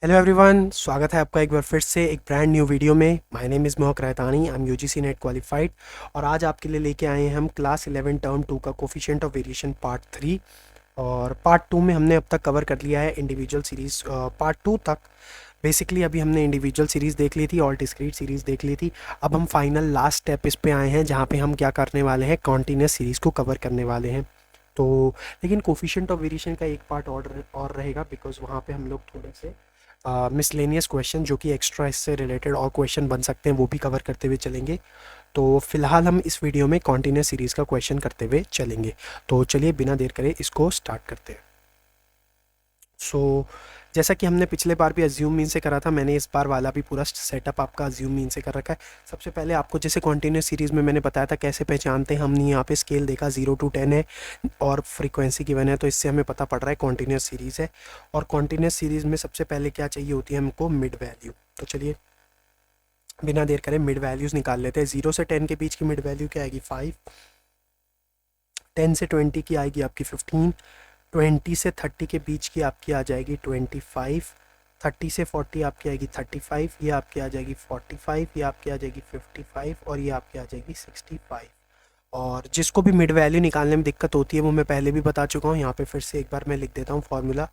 Hello everyone, स्वागत है आपका एक बार फिर से एक ब्रांड न्यू वीडियो में। माय नेम इज़ मोहक रहतानी, I am UGC net qualified और आज आपके लिए लेके आए हैं हम क्लास 11 टर्म 2 का कोफिशिएंट ऑफ वेरिएशन पार्ट 3। और पार्ट 2 में हमने अब तक कवर कर लिया है इंडिविजुअल सीरीज़। पार्ट 2 तक बेसिकली अभी हमने इंडिविजुअल सीरीज़ देख ली थी और डिस्क्रीट सीरीज़ देख ली थी। अब हम फाइनल लास्ट स्टेप इस पे आए हैं जहाँ पे हम क्या करने वाले हैं, कॉन्टीन्यूस सीरीज़ को कवर करने वाले हैं। तो लेकिन कोफिशिएंट ऑफ वेरिएशन का एक पार्ट और रहेगा, बिकॉज वहाँ पे हम लोग थोड़े से मिसलेनियस क्वेश्चन जो कि एक्स्ट्रा इससे रिलेटेड और क्वेश्चन बन सकते हैं वो भी कवर करते हुए चलेंगे। तो फिलहाल हम इस वीडियो में कॉन्टीन्यूस सीरीज़ का क्वेश्चन करते हुए चलेंगे। तो चलिए बिना देर करे इसको स्टार्ट करते हैं। सो जैसा कि हमने पिछले बार भी अज्यूम मीन से करा था, मैंने इस बार वाला भी पूरा सेटअप आपका अज्यूम मीन से कर रखा है। सबसे पहले आपको जैसे कॉन्टीन्यूस सीरीज़ में मैंने बताया था कैसे पहचानते हैं, हमने यहाँ पे स्केल देखा 0 to 10 है और फ्रीक्वेंसी गिवन है, तो इससे हमें पता पड़ रहा है कॉन्टीन्यूस सीरीज़ है। और कॉन्टीन्यूस सीरीज़ में सबसे पहले क्या चाहिए होती है हमको, मिड वैल्यू। तो चलिए बिना देर करे मिड वैल्यूज़ निकाल लेते हैं। 0 से 10 के बीच की मिड वैल्यू क्या आएगी, 5। 10 से 20 की आएगी आपकी 15। 20 से 30 के बीच की आपकी आ जाएगी 25। 30 से 40 आपकी आएगी 35। ये आपकी आ जाएगी 45। ये आपकी आ जाएगी 55 और ये आपकी आ जाएगी 65। और जिसको भी मिड वैल्यू निकालने में दिक्कत होती है वो मैं पहले भी बता चुका हूँ, यहाँ पे फिर से एक बार मैं लिख देता हूँ फॉर्मूला।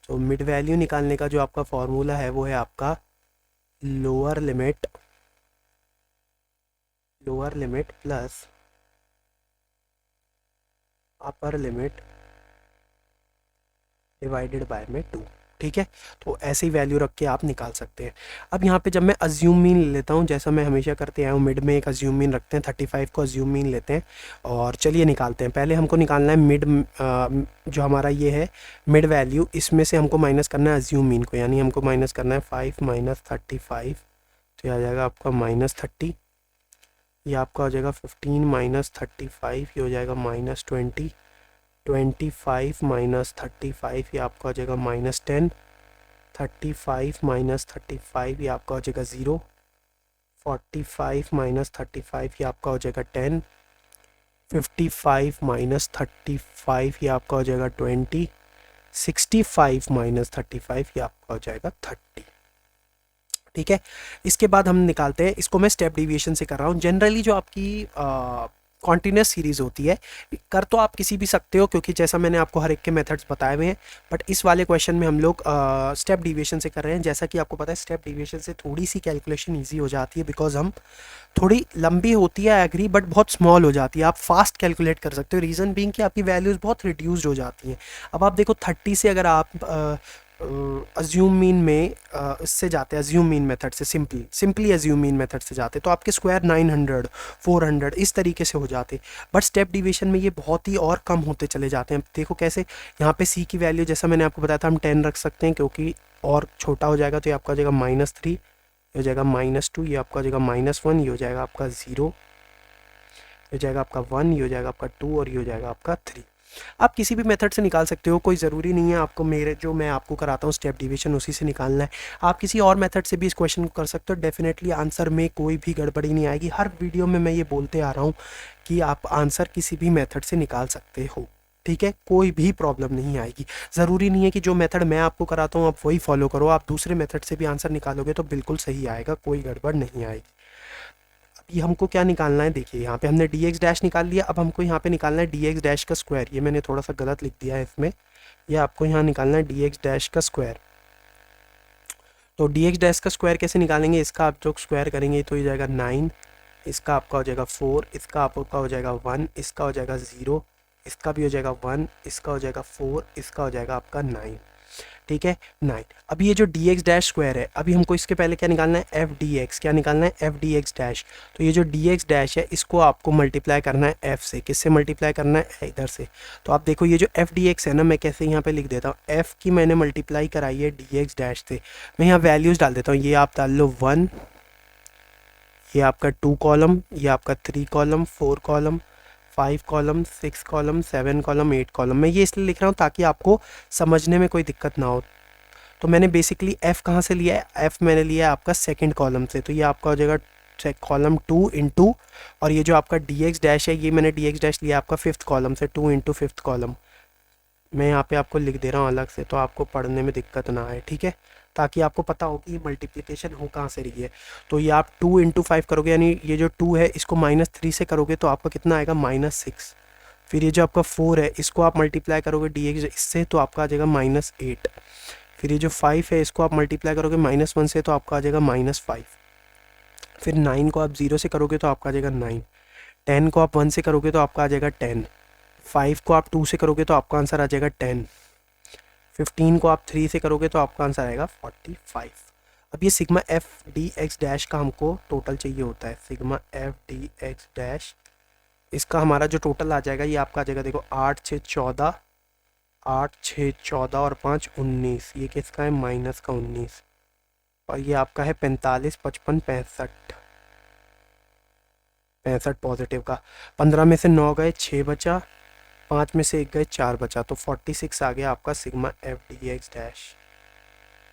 तो मिड वैल्यू निकालने का जो आपका फॉर्मूला है वो है आपका lower limit plus upper limit divided by में 2। ठीक है, तो ऐसे ही वैल्यू रख के आप निकाल सकते हैं। अब यहाँ पे जब मैं अज्यूम मीन ले लेता हूँ, जैसा मैं हमेशा करते आया हूँ, मिड में एक अज्यूम मीन रखते हैं, 35 को अज्यूम मीन लेते हैं और चलिए निकालते हैं। पहले हमको निकालना है मिड, जो हमारा ये है मिड वैल्यू, इसमें से हमको माइनस करना है अज्यूम मीन को, यानी हमको माइनस करना है 5 माइनस 35। तो ये आ जाएगा आपका -30। ये आपका हो जाएगा 15 माइनस 35, ये हो जाएगा -20। 25 माइनस 35 ये आपका हो जाएगा -10। 35 माइनस 35 ये आपका हो जाएगा 0। 45 माइनस 35 ये आपका हो जाएगा 10। 55 माइनस 35 ये आपका हो जाएगा 20। 65 माइनस 35 ये आपका हो जाएगा 30। ठीक है, इसके बाद हम निकालते हैं, इसको मैं स्टेप डिविएशन से कर रहा हूँ। जनरली जो आपकी कॉन्टीन्यूस सीरीज़ होती है, कर तो आप किसी भी सकते हो क्योंकि जैसा मैंने आपको हर एक के मेथड्स बताए हुए हैं, बट इस वाले क्वेश्चन में हम लोग स्टेप डिविएशन से कर रहे हैं। जैसा कि आपको पता है स्टेप डिविएशन से थोड़ी सी कैलकुलेशन ईजी हो जाती है, बिकॉज हम थोड़ी लंबी होती है एग्री, बट बहुत स्मॉल हो जाती है, आप फास्ट कैलकुलेट कर सकते हो। रीज़न बीइंग कि आपकी वैल्यूज़ बहुत रिड्यूस्ड हो जाती हैं। अब आप देखो 30 से अगर आप अज्यूम मीन में इससे जाते हैं, अज्यूम मीन मेथड से, सिंपली अज्यूम मीन मेथड से जाते तो आपके स्क्वायर 900 400 इस तरीके से हो जाते। बट स्टेप डिवीजन में ये बहुत ही और कम होते चले जाते हैं। देखो कैसे, यहाँ पे सी की वैल्यू जैसा मैंने आपको बताया था हम 10 रख सकते हैं, क्योंकि और छोटा हो जाएगा तो ये आपका हो जाएगा -3, ये हो जाएगा -2, ये आपका हो जाएगा -1, ये हो जाएगा आपका 0, ये हो जाएगा आपका 1, ये हो जाएगा आपका 2 और ये हो जाएगा आपका 3। आप किसी भी मेथड से निकाल सकते हो, कोई ज़रूरी नहीं है आपको मेरे जो मैं आपको कराता हूँ स्टेप डिवीजन उसी से निकालना है। आप किसी और मेथड से भी इस क्वेश्चन को कर सकते हो, डेफिनेटली आंसर में कोई भी गड़बड़ी नहीं आएगी। हर वीडियो में मैं ये बोलते आ रहा हूँ कि आप आंसर किसी भी मेथड से निकाल सकते हो। ठीक है, कोई भी प्रॉब्लम नहीं आएगी। ज़रूरी नहीं है कि जो मेथड मैं आपको कराता हूँ आप वही फॉलो करो, आप दूसरे मेथड से भी आंसर निकालोगे तो बिल्कुल सही आएगा, कोई गड़बड़ नहीं आएगी। ये हमको क्या निकालना है, देखिए यहाँ पे हमने डी एक्स डैश निकाल लिया। अब हमको यहाँ पे निकालना है डी एक्स डैश का स्क्वायर। ये मैंने थोड़ा सा गलत लिख दिया है इसमें, ये आपको यहाँ निकालना है डी एक्स डैश का स्क्वायर। तो डी एक्स डैश का स्क्वायर कैसे निकालेंगे, इसका आप जो स्क्वायर करेंगे तो ये जाएगा 9, इसका आपका हो जाएगा 4, इसका आपका हो जाएगा 1, इसका हो जाएगा 0, इसका भी हो जाएगा 1, इसका हो जाएगा 4, इसका हो जाएगा आपका 9। ठीक है, 9। अब ये जो डी एक्स डैश स्क्वायर है, अभी हमको इसके पहले क्या निकालना है, एफ डी एक्स। क्या निकालना है, एफ डी एक्स डैश। तो ये जो डी एक्स डैश है इसको आपको मल्टीप्लाई करना है एफ से। किससे मल्टीप्लाई करना है, इधर से। तो आप देखो ये जो एफ डी एक्स है ना, मैं कैसे यहाँ पे लिख देता हूँ, एफ की मैंने मल्टीप्लाई कराई है डी एक्स डैश से। मैं यहाँ वैल्यूज़ डाल देता हूँ, ये आप डाल लो 1, ये आपका 2 कॉलम, ये आपका 3 column, 4 column, 5 column, 6 column, 7 column, 8 column. मैं ये इसलिए लिख रहा हूँ ताकि आपको समझने में कोई दिक्कत ना हो। तो मैंने बेसिकली एफ़ कहाँ से लिया है, एफ़ मैंने लिया है आपका सेकंड कॉलम से। तो ये आपका हो जाएगा कॉलम 2 इंटू, और ये जो आपका डी एक्स डैश है ये मैंने डी एक्स डैश लिया आपका फिफ्थ कॉलम से, 2 इंटू फिफ्थ कॉलम। मैं यहाँ पे आपको लिख दे रहा हूँ अलग से तो आपको पढ़ने में दिक्कत ना आए। ठीक है, ताकि आपको पता हो कि ये मल्टीप्लिकेशन हो कहाँ से रही है। तो ये आप 2 इंटू 5 करोगे, यानी ये जो 2 है इसको -3 से करोगे तो आपका कितना आएगा -6। फिर ये जो आपका 4 है इसको आप मल्टीप्लाई करोगे dx इससे तो आपका आ जाएगा -8। फिर ये जो 5 है इसको आप मल्टीप्लाई करोगे -1 से तो आपका आ जाएगा -5। फिर 9 को आप 0 से करोगे तो आपका आ जाएगा 9। 10 को आप 1 से करोगे तो आपका आ जाएगा 10। 5 को आप 2 से करोगे तो आपका आंसर आ जाएगा 10। 15 को आप 3 से करोगे तो आपका आंसर आएगा 45। अब ये sigma F D X dash का हमको टोटल चाहिए होता है। Sigma F D X dash, इसका हमारा जो टोटल आ जाएगा ये आपका आ जाएगा, देखो 8 6 14, 8 6 14 और 5 19, ये किसका है माइनस का 19, और ये आपका है 45 55 65 65 पॉजिटिव का। 15 में से 9 गए 6 बचा, 5 में से 1 गए 4 बचा, तो 46 आ गया आपका sigma F D X dash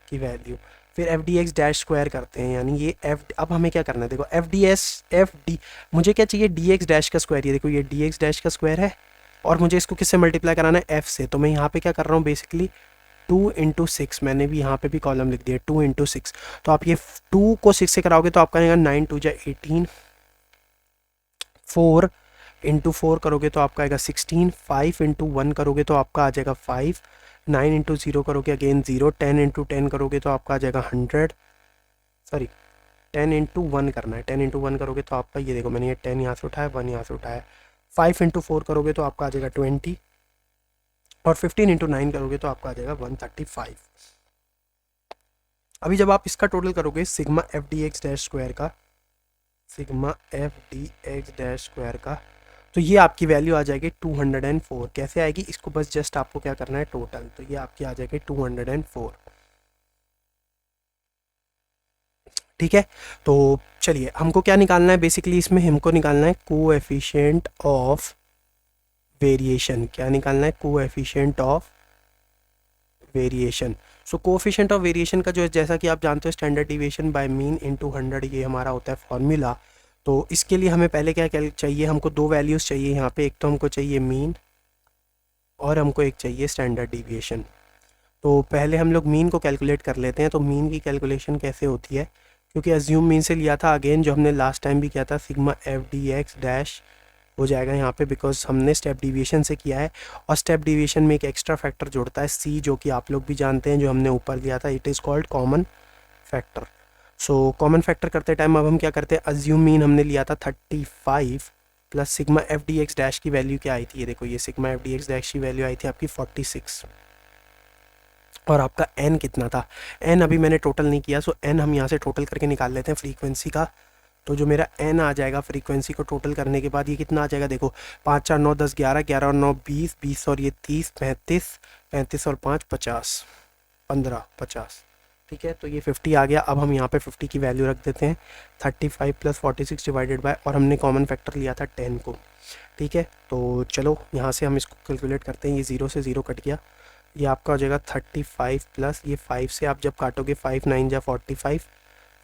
की वैल्यू। फिर F D X dash square करते हैं, यानी ये एफ, अब हमें क्या करना है, देखो एफ डी मुझे क्या चाहिए, डी एक्स डैश का स्क्वायर, ये देखो ये डी एक्स डैश का स्क्वायर है और मुझे इसको किससे मल्टीप्लाई कराना है, एफ से। तो मैं यहाँ पे क्या कर रहा हूँ बेसिकली 2 इंटू 6, मैंने भी यहाँ पे भी कॉलम लिख दिया 2 इंटू 6। तो आप ये 2 को 6 से कराओगे तो आपका आएगा 9 2 जा 18, 4 इंटू 4 करोगे तो आपका आएगा 16, 5 इंटू 1 करोगे तो आपका आ जाएगा 5, 9 इंटू 0 करोगे अगेन 0, 10 इंटू 10 करोगे तो आपका आ जाएगा 100, सॉरी 10 इंटू 1 करना है, 10 इंटू 1 करोगे तो आपका ये देखो मैंने ये 10 यहाँ से उठाया 1 यहाँ से उठाया। 5 इंटू 4 करोगे तो आपका आ जाएगा 20, और 15 इंटू 9 करोगे तो आपका आ जाएगा 135। अभी जब आप इसका टोटल करोगे sigma F D X dash square का, sigma F D X dash square का, तो ये आपकी वैल्यू आ जाएगी 204। कैसे आएगी, इसको बस जस्ट आपको क्या करना है टोटल, तो ये आपकी आ जाएगी 204। ठीक है, तो चलिए हमको क्या निकालना है, बेसिकली इसमें हमको निकालना है कोएफिशिएंट ऑफ वेरिएशन। क्या निकालना है, coefficient of variation. So coefficient of variation का जो है, जैसा कि आप जानते हो standard deviation by mean into 100, ये हमारा होता है फॉर्मूला। तो इसके लिए हमें पहले क्या चाहिए, हमको दो वैल्यूज़ चाहिए यहाँ पे, एक तो हमको चाहिए मीन और हमको एक चाहिए स्टैंडर्ड डिविएशन। तो पहले हम लोग मीन को कैलकुलेट कर लेते हैं। तो मीन की कैलकुलेशन कैसे होती है, क्योंकि अज्यूम मीन से लिया था अगेन, जो हमने लास्ट टाइम भी किया था, sigma F D X dash हो जाएगा यहाँ पे, बिकॉज हमने स्टेप डिविएशन से किया है। और स्टेप डिविएशन में एक एक्स्ट्रा फैक्टर जोड़ता है सी, जो कि आप लोग भी जानते हैं, जो हमने ऊपर लिया था, it is called common factor. So common factor करते टाइम अब हम क्या करते हैं, अज्यूम मीन हमने लिया था 35 plus sigma F D X dash की वैल्यू क्या आई थी, ये देखो ये sigma F D X dash की वैल्यू आई थी आपकी 46, और आपका एन कितना था, एन अभी मैंने टोटल नहीं किया, सो एन हम यहाँ से टोटल करके निकाल लेते हैं फ्रीक्वेंसी का। तो जो मेरा एन आ जाएगा फ्रीक्वेंसी को टोटल करने के बाद, ये कितना आ जाएगा, देखो 5 4 9 10 11, 11 और 9 20, 20 और ये 30, 35, 35 और 5 50, 15 50। ठीक है, तो ये 50 आ गया। अब हम यहाँ पे 50 की वैल्यू रख देते हैं, 35 प्लस 46 डिवाइडेड बाय, और हमने कॉमन फैक्टर लिया था 10 को। ठीक है, तो चलो यहाँ से हम इसको कैलकुलेट करते हैं। ये 0 से 0 कट गया, ये आपका हो जाएगा 35 प्लस ये 5 से आप जब काटोगे 5 9 जा 45,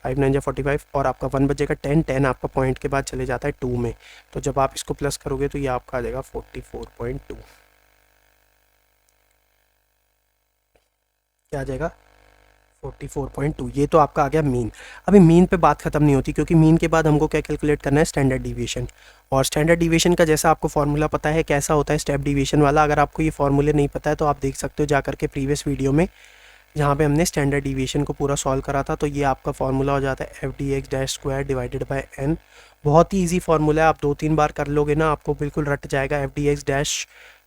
5 9 जा 45, और आपका 1 बचेगा 10, 10 आपका पॉइंट के बाद चले जाता है 2 में, तो जब आप इसको प्लस करोगे तो ये आपका आ जाएगा 44.2। क्या आ जाएगा, 44.2। ये तो आपका आ गया मीन। अभी मीन पे बात खत्म नहीं होती, क्योंकि मीन के बाद हमको क्या कैलकुलेट करना है, स्टैंडर्ड डिविएशन। और स्टैंडर्ड डिविएशन का जैसा आपको फार्मूला पता है कैसा होता है स्टेप डिविएशन वाला, अगर आपको ये फार्मूले नहीं पता है तो आप देख सकते हो जाकर के प्रीवियस वीडियो में, जहाँ पे हमने स्टैंडर्ड डिविएशन को पूरा सॉल्व करा था। तो ये आपका फार्मूला हो जाता है F D X dash square divided by N. बहुत ही ईजी फार्मूला है, आप 2-3 बार कर लोगे ना आपको बिल्कुल रट जाएगा। एफ डी एक्स डैश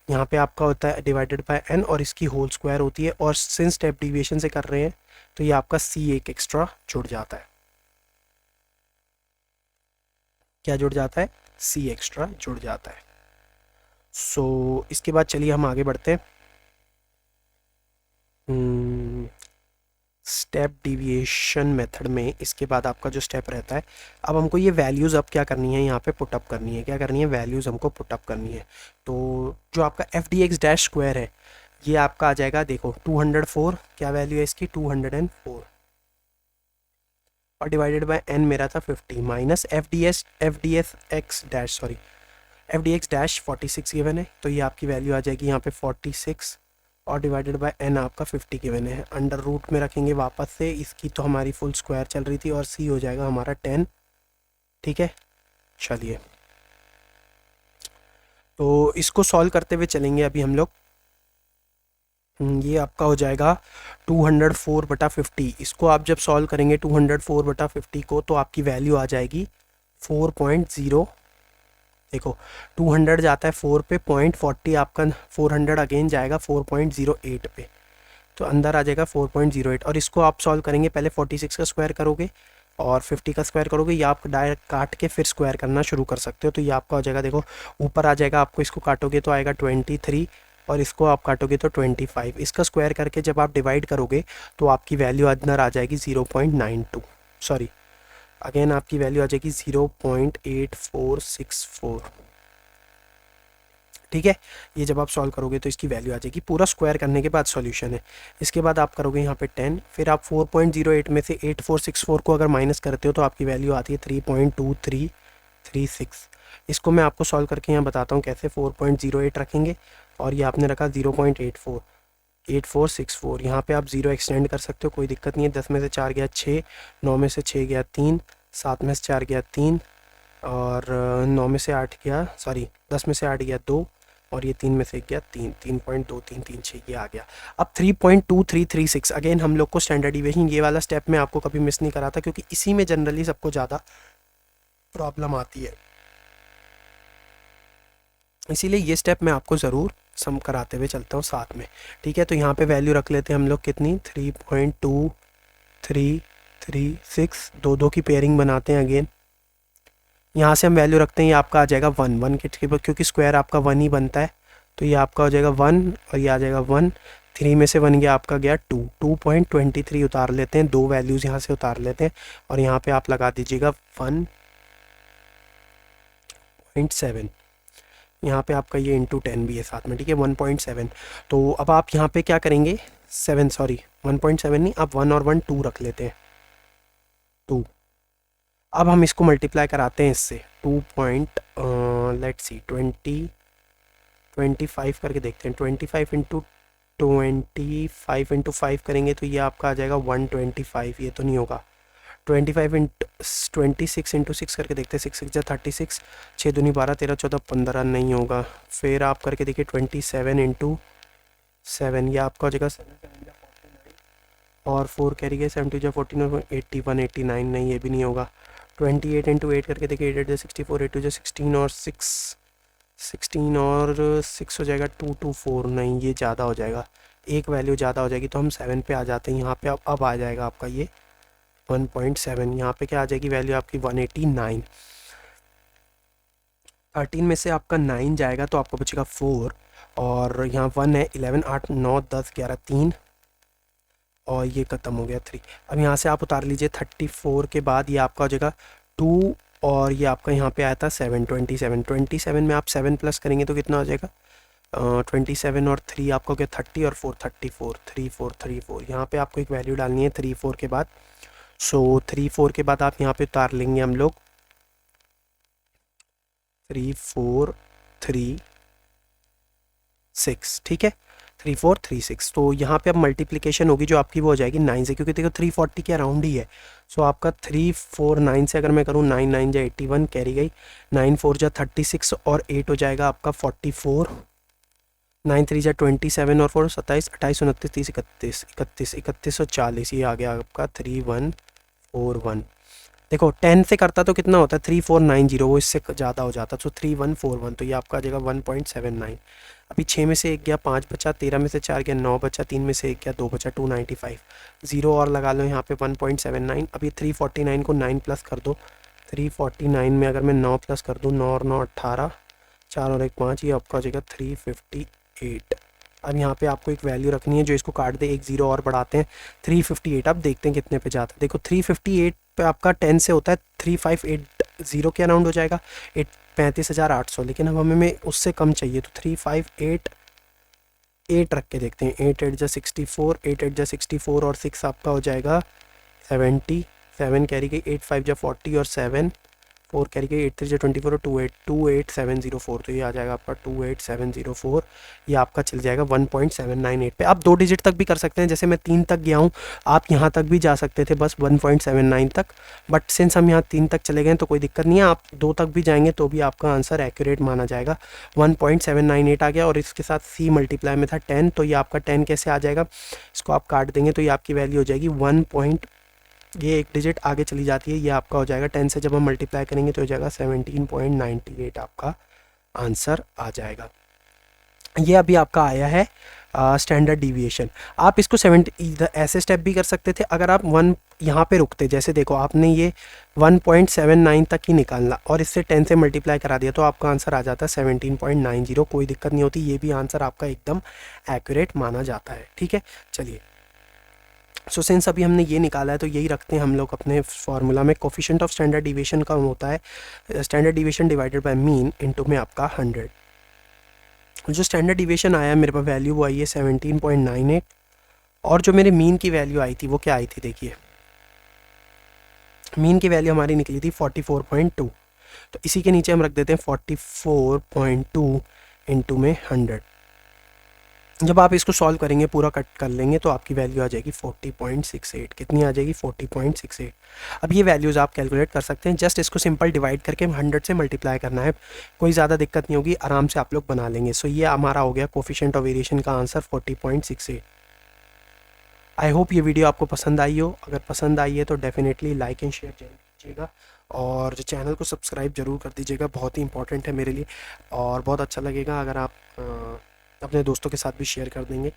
यहाँ पे आपका होता है डिवाइडेड बाय एन, और इसकी होल स्क्वायर होती है, और सिंस स्टेप डिविएशन से कर रहे हैं तो ये आपका सी एक एक्स्ट्रा जुड़ जाता है। क्या जुड़ जाता है, सी एक्स्ट्रा जुड़ जाता है। सो इसके बाद चलिए हम आगे बढ़ते हैं। स्टेप डिविएशन मेथड में इसके बाद आपका जो स्टेप रहता है, अब हमको ये वैल्यूज़ अब क्या करनी है, यहाँ पे पुटअप करनी है। क्या करनी है, वैल्यूज़ हमको पुटअप करनी है। तो जो आपका F D X dash square है, ये आपका आ जाएगा, देखो 204, क्या वैल्यू है इसकी 204, और डिवाइडेड बाय एन मेरा था 50, minus F D X dash, sorry F D X dash 46 given है, तो ये आपकी वैल्यू आ जाएगी यहाँ पे 46, और डिवाइडेड बाय n आपका 50 गिवन है, अंडर रूट में रखेंगे वापस से, इसकी तो हमारी फुल स्क्वायर चल रही थी और c हो जाएगा हमारा 10। ठीक है, चलिए तो इसको सॉल्व करते हुए चलेंगे अभी हम लोग। ये आपका हो जाएगा 204/50। इसको आप जब सॉल्व करेंगे 204/50 को, तो आपकी वैल्यू आ जाएगी 4.0। देखो 200 जाता है 4 पे, 0.40 आपका 400 अगेन जाएगा 4.08 पे, तो अंदर आ जाएगा 4.08। और इसको आप सॉल्व करेंगे, पहले 46 का स्क्वायर करोगे और 50 का स्क्वायर करोगे, या आप डायरेक्ट काट के फिर स्क्वायर करना शुरू कर सकते हो। तो ये आपका हो जाएगा, देखो ऊपर आ जाएगा, आपको इसको काटोगे तो आएगा 23 और इसको आप काटोगे तो 25। इसका स्क्वायर करके जब आप डिवाइड करोगे तो आपकी वैल्यू अंदर आ जाएगी 0.92, सॉरी अगेन आपकी वैल्यू आ जाएगी 0.8464। ठीक है, ये जब आप सॉल्व करोगे तो इसकी वैल्यू आ जाएगी, पूरा स्क्वायर करने के बाद सॉल्यूशन है। इसके बाद आप करोगे यहाँ पे 10, फिर आप 4.08 में से 8464 को अगर माइनस करते हो तो आपकी वैल्यू आती है 3.2336। इसको मैं आपको सॉल्व करके यहाँ बताता हूँ कैसे। 4.08 रखेंगे और ये आपने रखा 0.8464। यहाँ पे आप 0 एक्सटेंड कर सकते हो, कोई दिक्कत नहीं है। 10 में से 4 गया 6, 9 में से 6 गया 3, 7 में से 4 गया 3 और 9 में से 8 गया, सॉरी 10 में से 8 गया 2 और ये 3 में से गया 3, 3.2336 ये आ गया। अब 3.2336 अगेन हम लोग को स्टैंडर्ड डिविएशन, ये वाला स्टेप मैं आपको कभी मिस नहीं कराता क्योंकि इसी में जनरली सबको ज़्यादा प्रॉब्लम आती है, इसीलिए ये स्टेप मैं आपको ज़रूर सम कराते हुए चलता हूँ साथ में। ठीक है, तो यहाँ पे वैल्यू रख लेते हैं हम लोग कितनी, 3.2336, दो की पेयरिंग बनाते हैं अगेन। यहाँ से हम वैल्यू रखते हैं, ये आपका आ जाएगा 1 क्योंकि स्क्वायर आपका 1 ही बनता है, तो ये आपका हो जाएगा 1 और ये आ जाएगा 1। 3 में से 1 गया आपका गया 2, 2.23 उतार लेते हैं, दो वैल्यूज़ यहाँ से उतार लेते हैं और यहाँ पे आप लगा दीजिएगा 1.7। यहाँ पे आपका ये इंटू 10 भी है साथ में, ठीक है 1.7। तो अब आप यहाँ पे क्या करेंगे, 1.7 नहीं, आप 1 और 1 2 रख लेते हैं, 2। अब हम इसको मल्टीप्लाई कराते हैं इससे, 25 करके देखते हैं। 25 इंटू 5 करेंगे तो ये आपका आ जाएगा 125, ये तो नहीं होगा। 26 इंटू 6 करके देखते हैं, 6 6 36, 6 दूनी 12 13 14 15 नहीं होगा। फिर आप करके देखिए 27 इंटू 7, ये आपका हो जाएगा 7 और 4 कैरी गए, 7 2 14 और 81 89 नहीं, ये भी नहीं होगा। 28 इंटू 8 करके देखिए, 8 8 64, 8 2 16 और 16 और 6 हो जाएगा 224, नहीं ये ज़्यादा हो जाएगा, एक वैल्यू ज़्यादा हो जाएगी, तो हम 7 पे आ जाते हैं। यहाँ पे अब आ जाएगा आपका ये 1.7, यहाँ पे क्या आ जाएगी वैल्यू आपकी 189। 13 में से आपका 9 जाएगा तो आपको बचेगा 4 और यहाँ 1 है, 11 8 9 10 11 3 और ये ख़त्म हो गया 3। अब यहाँ से आप उतार लीजिए 34 के बाद ये आपका हो जाएगा 2 और ये आपका यहाँ पे आया था 7 27 में आप 7 प्लस करेंगे तो कितना हो जाएगा 27 और 3 आपका हो गया 30 और 4 34 3 4 3 4। यहाँ पे आपको एक वैल्यू डालनी है 3 4 के बाद। सो 3 4 के बाद आप यहाँ पे उतार लेंगे हम लोग 3 4 3 6, ठीक है 3 4 3 6। तो यहाँ पे अब मल्टीप्लिकेशन होगी जो आपकी वो हो जाएगी 9 से, क्योंकि देखो 340 के अराउंड ही है। सो आपका 3 4 9 से अगर मैं करूँ 9 9 जा 81 कैरी गई, 9 4 जा 36 और 8 हो जाएगा आपका 44, 9 3 जा 27 और 4 27 28 29 30 31 और 40, ये आ गया आपका 3141। देखो 10 से करता तो कितना होता है 3490, वो इससे ज़्यादा हो जाता, तो 3141, तो ये आपका आ जाएगा 1.79। अभी 6 में से 1 गया 5 बचा, 13 में से 4 गया 9 बचा, 3 में से 1 गया 2 बचा 295, 0 और लगा लो यहाँ पे 1.79। अभी 349 को 9 प्लस कर दो, 349 में अगर मैं 9 प्लस कर दूँ, 9 और 9 18, 4 और 1 5, ये आपका हो जाएगा 358। अब यहाँ पे आपको एक वैल्यू रखनी है जो इसको काट दे, एक 0 और बढ़ाते हैं 358। अब देखते हैं कितने पे जाता है। देखो 358 पे आपका 10 से होता है 3580 के अराउंड हो जाएगा 35,800, लेकिन अब हमें उससे कम चाहिए तो 3588 रख के देखते हैं। 8 8 जा 64, 8 8 जा 64 और 6 आपका हो जाएगा 70, 7 कैरी गई, 8 5 जा 40 और 7 4 कैरी के 8 3 जो 24 और 28704, तो ये आ जाएगा आपका 28704। ये आपका चल जाएगा 1.798 पे। आप 2 डिजिट तक भी कर सकते हैं, जैसे मैं 3 तक गया हूँ, आप यहाँ तक भी जा सकते थे बस 1.79 तक, बट सिंस हम यहाँ 3 तक चले गए हैं तो कोई दिक्कत नहीं है। आप 2 तक भी जाएंगे तो भी आपका आंसर एक्यूरेट माना जाएगा। 1.798 आ गया और इसके साथ c मल्टीप्लाई में था 10, तो ये आपका 10 कैसे आ जाएगा, इसको आप काट देंगे तो ये आपकी वैल्यू हो जाएगी 1. ये एक डिजिट आगे चली जाती है, ये आपका हो जाएगा 10 से जब हम मल्टीप्लाई करेंगे तो हो जाएगा 17.98 आपका आंसर आ जाएगा। ये अभी आपका आया है स्टैंडर्ड डिविएशन। आप इसको 70 ऐसे स्टेप भी कर सकते थे, अगर आप 1 यहाँ पे रुकते, जैसे देखो आपने ये 1.79 तक ही निकालना और इससे 10 से मल्टीप्लाई करा दिया तो आपका आंसर आ जाता है 17.90। कोई दिक्कत नहीं होती, ये भी आंसर आपका एकदम एक्यूरेट माना जाता है। ठीक है, चलिए। सो सिंस अभी हमने ये निकाला है तो यही रखते हैं हम लोग अपने फार्मूला में। कोफिशिएंट ऑफ स्टैंडर्ड डिविएशन का होता है standard deviation divided by mean into में आपका 100। जो स्टैंडर्ड डिविएशन आया मेरे पास वैल्यू वो आई है 17.98 और जो मेरे मीन की वैल्यू आई थी वो क्या आई थी, देखिए मीन की वैल्यू हमारी निकली थी 44.2। तो इसी के नीचे हम रख देते हैं 44.2 इंटू में 100। जब आप इसको सॉल्व करेंगे, पूरा कट कर लेंगे तो आपकी वैल्यू आ जाएगी 40.68। कितनी आ जाएगी, 40.68। अब ये वैल्यूज़ आप कैलकुलेट कर सकते हैं, जस्ट इसको सिंपल डिवाइड करके 100 से मल्टीप्लाई करना है, कोई ज़्यादा दिक्कत नहीं होगी, आराम से आप लोग बना लेंगे। सो ये हमारा हो गया कोफिशिएंट ऑफ वेरिएशन का आंसर 40.68। आई होप ये वीडियो आपको पसंद आई हो। अगर पसंद आई है तो डेफिनेटली लाइक एंड शेयर जरूर कीजिएगा और जो चैनल को सब्सक्राइब जरूर कर दीजिएगा, बहुत ही इंपॉर्टेंट है मेरे लिए। और बहुत अच्छा लगेगा अगर आप अपने दोस्तों के साथ भी शेयर कर देंगे।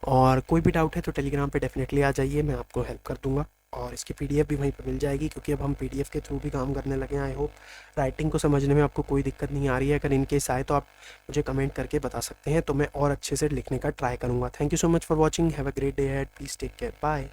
और कोई भी डाउट है तो टेलीग्राम पे डेफिनेटली आ जाइए, मैं आपको हेल्प कर दूंगा। और इसकी पीडीएफ भी वहीं पे मिल जाएगी, क्योंकि अब हम पीडीएफ के थ्रू भी काम करने लगे हैं। आई होप राइटिंग को समझने में आपको कोई दिक्कत नहीं आ रही है। अगर इनकेस आए तो आप मुझे कमेंट करके बता सकते हैं, तो मैं और अच्छे से लिखने का ट्राई करूँगा। Thank you so much for watching, have a great day ahead, please take care, bye.